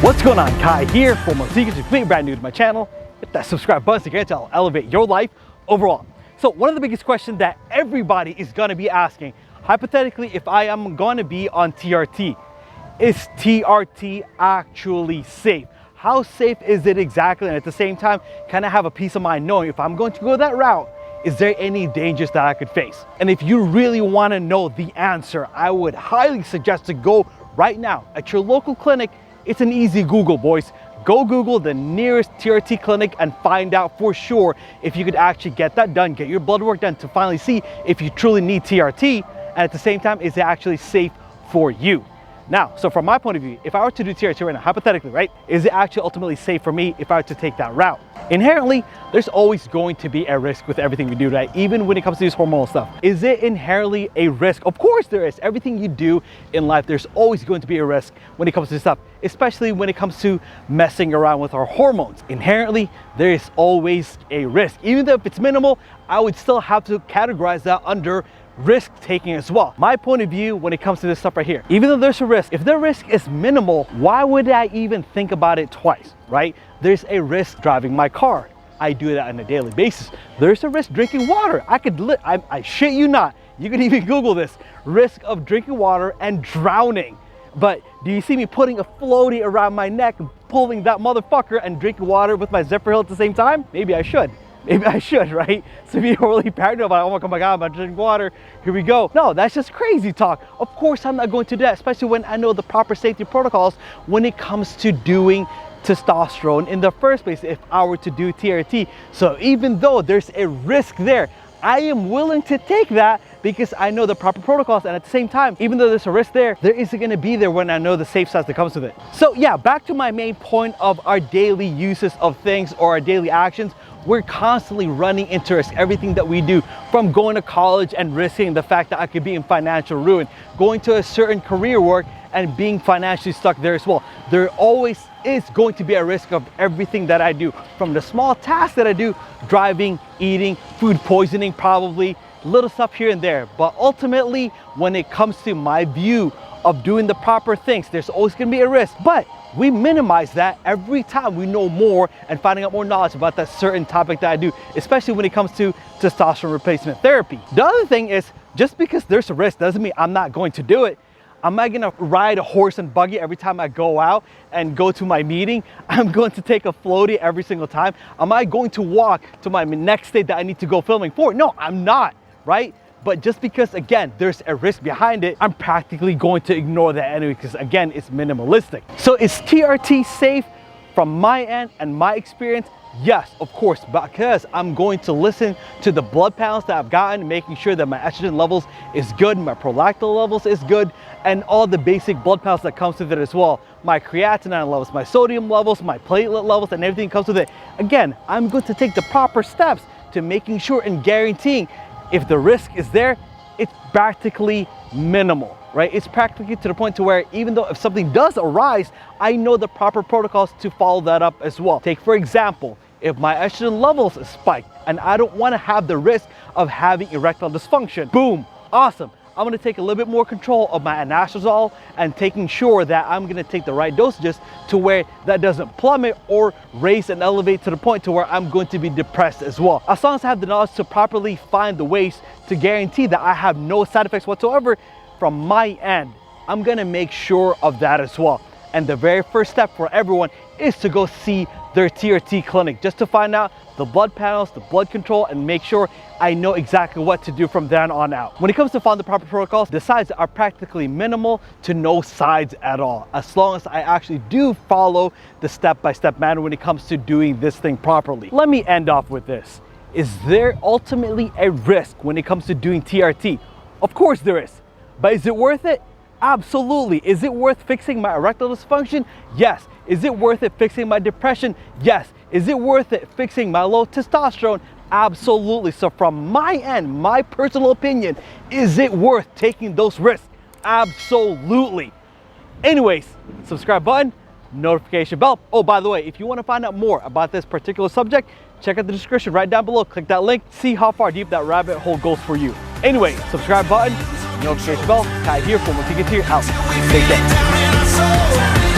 What's going on? Kai here for more secrets. If you're brand new to my channel, hit that subscribe button to get to elevate your life overall. So one of the biggest questions that everybody is going to be asking, hypothetically, if I am going to be on TRT, is TRT actually safe? How safe is it exactly? And at the same time, can I have a peace of mind knowing if I'm going to go that route, is there any dangers that I could face? And if you really want to know the answer, I would highly suggest to go right now at your local clinic. It's an easy Google, boys. Go Google the nearest TRT clinic and find out for sure if you could actually get that done, get your blood work done to finally see if you truly need TRT, and at the same time, is it actually safe for you? Now, so from my point of view, if I were to do TRT right now, hypothetically, right, is it actually ultimately safe for me if I were to take that route? Inherently, there's always going to be a risk with everything we do, right? Even when it comes to this hormonal stuff. Is it inherently a risk? Of course there is. Everything you do in life, there's always going to be a risk when it comes to this stuff, especially when it comes to messing around with our hormones. Inherently, there is always a risk. Even though if it's minimal, I would still have to categorize that under risk taking as well. My point of view when it comes to this stuff right here, even though there's a risk, if the risk is minimal, why would I even think about it twice, right? There's a risk driving my car. I do that on a daily basis. There's a risk drinking water. I shit you not. You can even Google this. Risk of drinking water and drowning. But do you see me putting a floaty around my neck, pulling that motherfucker and drinking water with my zipper hill at the same time? Maybe I should. Maybe I should, right? So be really paranoid about, oh my God, I'm drinking water. Here we go. No, that's just crazy talk. Of course, I'm not going to do that, especially when I know the proper safety protocols when it comes to doing testosterone in the first place, if I were to do TRT. So even though there's a risk there, I am willing to take that because I know the proper protocols, and at the same time, even though there's a risk there isn't gonna be there when I know the safe side that comes with it. So yeah, back to my main point of our daily uses of things or our daily actions. We're constantly running into risk. Everything that we do, from going to college and risking the fact that I could be in financial ruin, going to a certain career work and being financially stuck there as well. There always is going to be a risk of everything that I do, from the small tasks that I do, driving, eating, food poisoning, probably little stuff here and there. But ultimately, when it comes to my view of doing the proper things, there's always gonna be a risk. But we minimize that every time we know more and finding out more knowledge about that certain topic that I do, especially when it comes to testosterone replacement therapy. The other thing is, just because there's a risk doesn't mean I'm not going to do it. I'm not gonna ride a horse and buggy every time I go out and go to my meeting. I'm going to take a floaty every single time. Am I going to walk to my next state that I need to go filming for? No, I'm not, right? But just because, again, there's a risk behind it, I'm practically going to ignore that anyway, because again, it's minimalistic. So is TRT safe? From my end and my experience, yes, of course, because I'm going to listen to the blood panels that I've gotten, making sure that my estrogen levels is good, my prolactin levels is good, and all the basic blood panels that comes with it as well. My creatinine levels, my sodium levels, my platelet levels, and everything comes with it. Again, I'm going to take the proper steps to making sure and guaranteeing if the risk is there, it's practically minimal, right? It's practically to the point to where even though if something does arise, I know the proper protocols to follow that up as well. Take, for example, if my estrogen levels spike and I don't want to have the risk of having erectile dysfunction, boom, awesome. I'm gonna take a little bit more control of my anastrozole and taking sure that I'm gonna take the right dosages to where that doesn't plummet or raise and elevate to the point to where I'm going to be depressed as well. As long as I have the knowledge to properly find the ways to guarantee that I have no side effects whatsoever from my end, I'm gonna make sure of that as well. And the very first step for everyone is to go see their TRT clinic just to find out the blood panels, the blood control, and make sure I know exactly what to do from then on out. When it comes to following the proper protocols, the sides are practically minimal to no sides at all, as long as I actually do follow the step-by-step manner when it comes to doing this thing properly. Let me end off with this. Is there ultimately a risk when it comes to doing TRT? Of course there is, but is it worth it? Absolutely. Is it worth fixing my erectile dysfunction? Yes. Is it worth it fixing my depression? Yes. Is it worth it fixing my low testosterone? Absolutely. So from my end, my personal opinion, is it worth taking those risks? Absolutely. Anyways, subscribe button, notification bell. Oh, by the way, if you want to find out more about this particular subject, check out the description right down below. Click that link, see how far deep that rabbit hole goes for you. Anyway, subscribe button, notification bell. Kai here for more tickets here out. Take care.